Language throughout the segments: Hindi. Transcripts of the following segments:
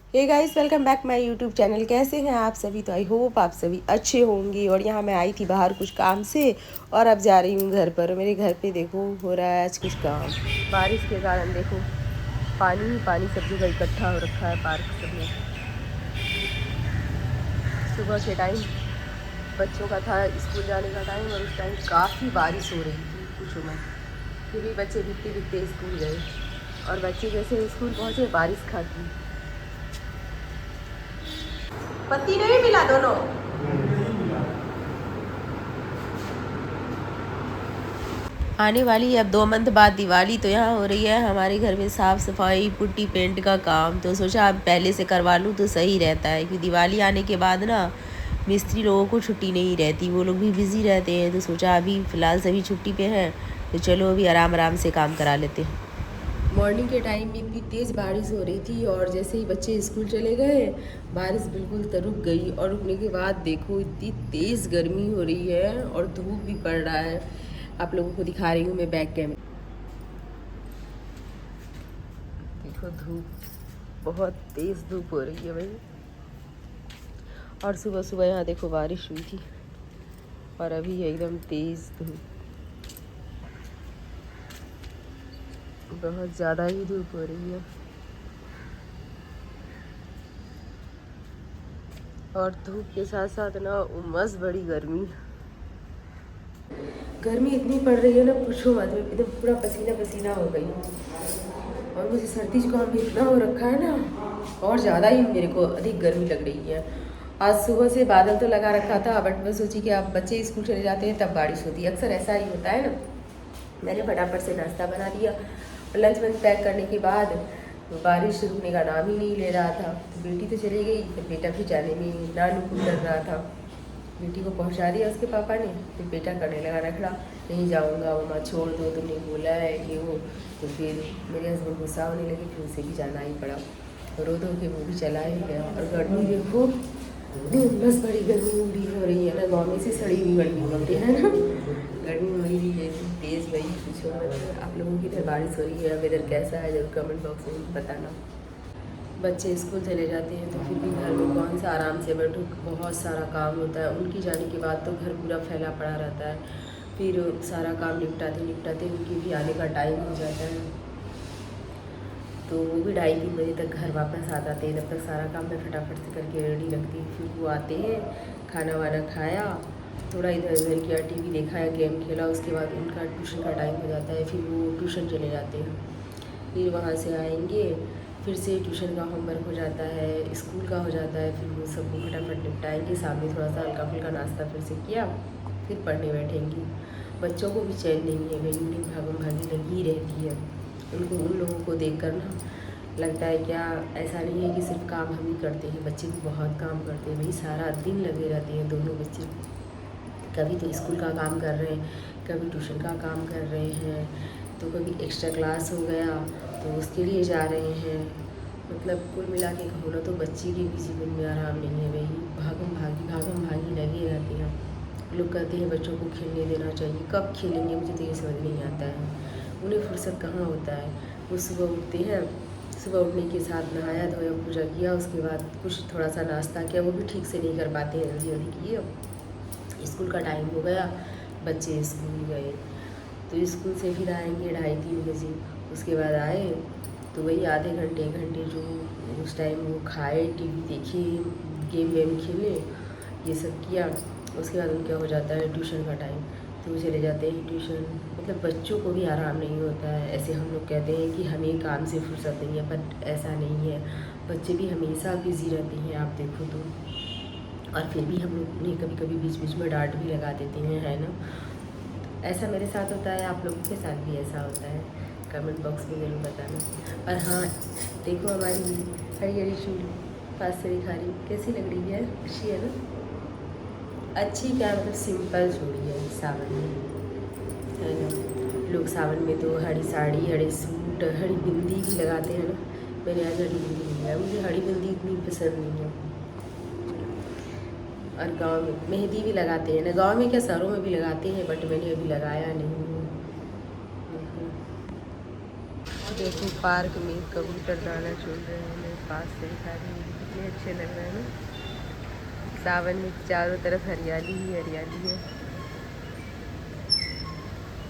Hey guys, welcome back my YouTube channel. कैसे हैं आप सभी? तो आई होप आप सभी अच्छे होंगे। और यहाँ मैं आई थी बाहर कुछ काम से और अब जा रही हूँ घर पर। मेरे घर पे देखो हो रहा है आज कुछ काम। बारिश के कारण देखो पानी ही पानी सब जगह इकट्ठा हो रखा है पार्क सब में। सुबह के टाइम बच्चों का था स्कूल जाने का टाइम और उस टाइम काफ़ी बारिश हो रही थी, पूछो मत। फिर भी बच्चे भीगते भीगते स्कूल गए और बच्चे जैसे स्कूल पहुँचे बारिश खाती। पति नहीं मिला दोनों। आने वाली है अब 2 मंथ बाद दिवाली, तो यहाँ हो रही है हमारे घर में साफ़ सफाई पुट्टी पेंट का काम। तो सोचा अब पहले से करवा लूँ तो सही रहता है, क्योंकि दिवाली आने के बाद ना मिस्त्री लोगों को छुट्टी नहीं रहती, वो लोग भी बिज़ी रहते हैं। तो सोचा अभी फ़िलहाल सभी छुट्टी पे हैं तो चलो अभी आराम आराम से काम करा लेते हैं। मॉर्निंग के टाइम में इतनी तेज़ बारिश हो रही थी और जैसे ही बच्चे स्कूल चले गए बारिश बिल्कुल रुक गई। और रुकने के बाद देखो इतनी तेज़ गर्मी हो रही है और धूप भी पड़ रहा है। आप लोगों को दिखा रही हूँ मैं बैक कैमरे। देखो धूप, बहुत तेज़ धूप हो रही है भाई। और सुबह सुबह यहाँ देखो बारिश हुई थी और अभी एकदम तेज़ धूप, बहुत ज़्यादा ही धूप हो रही है। और धूप के साथ साथ ना उमस बड़ी गर्मी इतनी पड़ रही है ना, पूछो मत। मैं एकदम पूरा पसीना पसीना हो गई और मुझे सर्दी जुकाम भी इतना हो रखा है ना, और ज़्यादा ही मेरे को अधिक गर्मी लग रही है। आज सुबह से बादल तो लगा रखा था बट मैं सोची कि अब बच्चे स्कूल चले जाते हैं तब बारिश होती है, अक्सर ऐसा ही होता है ना। मैंने फटाफट से नाश्ता बना दिया और लंच वंच पैक करने के बाद बारिश रुकने का नाम ही नहीं ले रहा था। तो बेटी तो चली गई, फिर बेटा भी जाने में नानुकुल कर रहा था। बेटी को पहुंचा दिया उसके पापा ने, फिर बेटा करने लगा रखड़ा, नहीं जाऊंगा मम्मा छोड़ दो, तुमने बोला है ये वो। तो फिर मेरे हस्बैंड गुस्सा होने लगे, फिर उसे भी जाना ही पड़ा। रो धो के वो भी चला ही गया। और गर्मी देखो, बस बड़ी गर्मी उड़ी हो रही है ना, गाँव में से सड़ी हुई गर्मी होती है ना, गर्मी हो रही है तेज़ भाई, पूछो मत। आप लोगों की इधर बारिश हो रही है, वेदर कैसा है जरूर कमेंट बॉक्स में बताना। बच्चे स्कूल चले जाते हैं तो फिर भी घर में कौन सा आराम से बैठो, बहुत सारा काम होता है। उनकी जाने के बाद तो घर पूरा फैला पड़ा रहता है, फिर सारा काम निपटाते निपटाते उनके भी आने का टाइम हो जाता है। तो वो भी 2:30-3 बजे तक घर वापस आ जाते हैं। तब तक सारा काम मैं फटाफट से करके रेडी रखती हूँ। फिर वो आते हैं, खाना वाना खाया, थोड़ा इधर उधर किया, टीवी देखा या गेम खेला, उसके बाद उनका ट्यूशन का टाइम हो जाता है। फिर वो ट्यूशन चले जाते हैं, फिर वहाँ से आएंगे, फिर से ट्यूशन का होमवर्क हो जाता है, स्कूल का हो जाता है। फिर वो सबको फटाफट निपटाएंगे, सामने थोड़ा सा हल्का फुल्का नाश्ता फिर से किया, फिर पढ़ने बैठेंगी। बच्चों को भी चैन नहीं है, मेरी उन्हें भागम भागी लगी रहती है। उनको उन लोगों को देख कर ना लगता है क्या ऐसा नहीं है कि सिर्फ काम हम ही करते हैं, बच्चे भी बहुत काम करते हैं भाई, सारा दिन लगे रहते हैं दोनों बच्चे। कभी तो स्कूल का काम कर रहे हैं, कभी ट्यूशन का काम कर रहे हैं, तो कभी एक्स्ट्रा क्लास हो गया तो उसके लिए जा रहे हैं। मतलब कुल मिला के कहो ना तो बच्चे के भी जीवन में आराम नहीं है भाई, भागम भागी लगे रहते हैं। लोग कहते हैं बच्चों को खेलने देना चाहिए, कब खेलेंगे मुझे तो ये समझ नहीं आता है। उन्हें फुर्सत कहाँ होता है। वो सुबह उठते हैं, सुबह उठने के साथ नहाया धोया पूजा किया, उसके बाद कुछ थोड़ा सा नाश्ता किया, वो भी ठीक से नहीं कर पाते हैं, जल्दी जल्दी किए। स्कूल का टाइम हो गया, बच्चे स्कूल गए, तो स्कूल से फिर आएंगे 2:30-3 बजे। उसके बाद आए तो वही आधे घंटे 1 घंटे जो उस टाइम वो खाए, टीवी देखे, गेम वेम खेले, ये सब किया। उसके बाद उनका हो जाता है ट्यूशन का टाइम, तो वो चले जाते हैं ट्यूशन। मतलब बच्चों को भी आराम नहीं होता है। ऐसे हम लोग कहते हैं कि हमें काम से फुर्सत नहीं है, बट ऐसा नहीं है, बच्चे भी हमेशा बिज़ी रहते हैं आप देखो तो। और फिर भी हम लोग उन्हें कभी कभी बीच बीच में डांट भी लगा देते हैं, है ना। ऐसा मेरे साथ होता है, आप लोगों के साथ भी ऐसा होता है, कमेंट बॉक्स में ज़रूर बताना। और हाँ देखो हमारी हरी हरी चूड़ी पास से दिखा रही, कैसी लग रही है? अच्छी है ना? अच्छी क्या मतलब सिंपल चूड़ी है सावन में, है ना। लोग सावन में तो हरी साड़ी, हरे सूट, हरी बिंदी भी लगाते हैं ना। मैंने आज हरी बिंदी नहीं लगाई, मुझे हरी बिंदी इतनी पसंद नहीं है। और गांव में मेहंदी भी लगाते हैं ना, गांव में क्या शहरों में भी लगाते हैं, बट मैंने अभी लगाया नहीं। देखो पार्क में कबूतर दाना चुन रहे हैं, मेरे पास से दिखा रही है, कितने अच्छे लग रहे हैं ना। सावन में चारों तरफ हरियाली ही हरियाली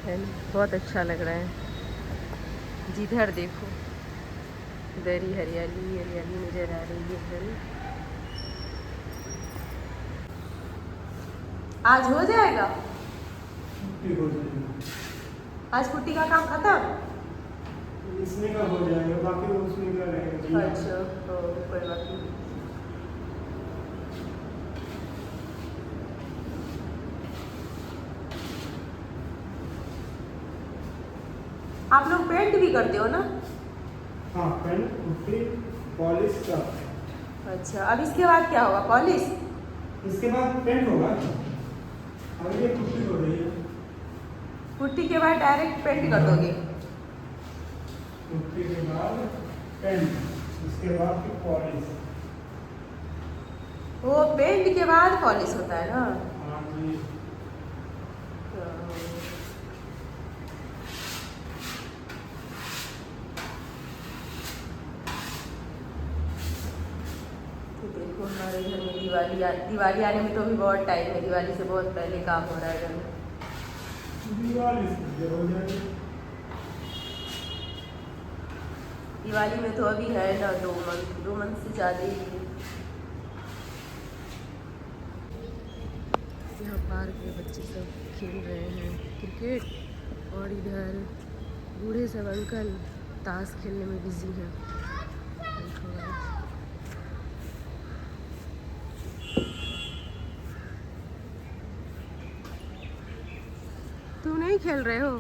है ना, बहुत अच्छा लग रहा है। जिधर देखो उधर ही हरियाली ही हरियाली नजर आ रही है ना। आज हो जाएगा, आज पुट्टी का काम खत्म। इसमें का हो जाएगा, बाकी उसमें का रहेगा। अच्छा तो कोई बात नहीं। आप लोग पेंट भी करते हो ना? हाँ, पेंट, पुट्टी, पॉलिश का। अच्छा, अब इसके बाद क्या होगा? पॉलिश? इसके बाद पेंट होगा। अभी ये पुट्टी हो रही है। पुट्टी के बाद डायरेक्ट पेंट कर दोगे? पुट्टी के बाद पेंट, इसके बाद फिर पॉलिश। वो पेंट के बाद पॉलिश होता है ना? हाँ जी। तो देखो हमारे घर में दिवाली आने में तो अभी बहुत टाइम है। दिवाली से बहुत पहले काम हो रहा है घर में। दिवाली से हो जाएगी। दिवाली में तो अभी है ना 2 मंथ से ज़्यादा ही है। यहाँ पार्क में बच्चे सब खेल रहे हैं क्रिकेट, और इधर बूढ़े सब अंकल ताश खेलने में बिजी हैं। तुम नहीं खेल रहे हो?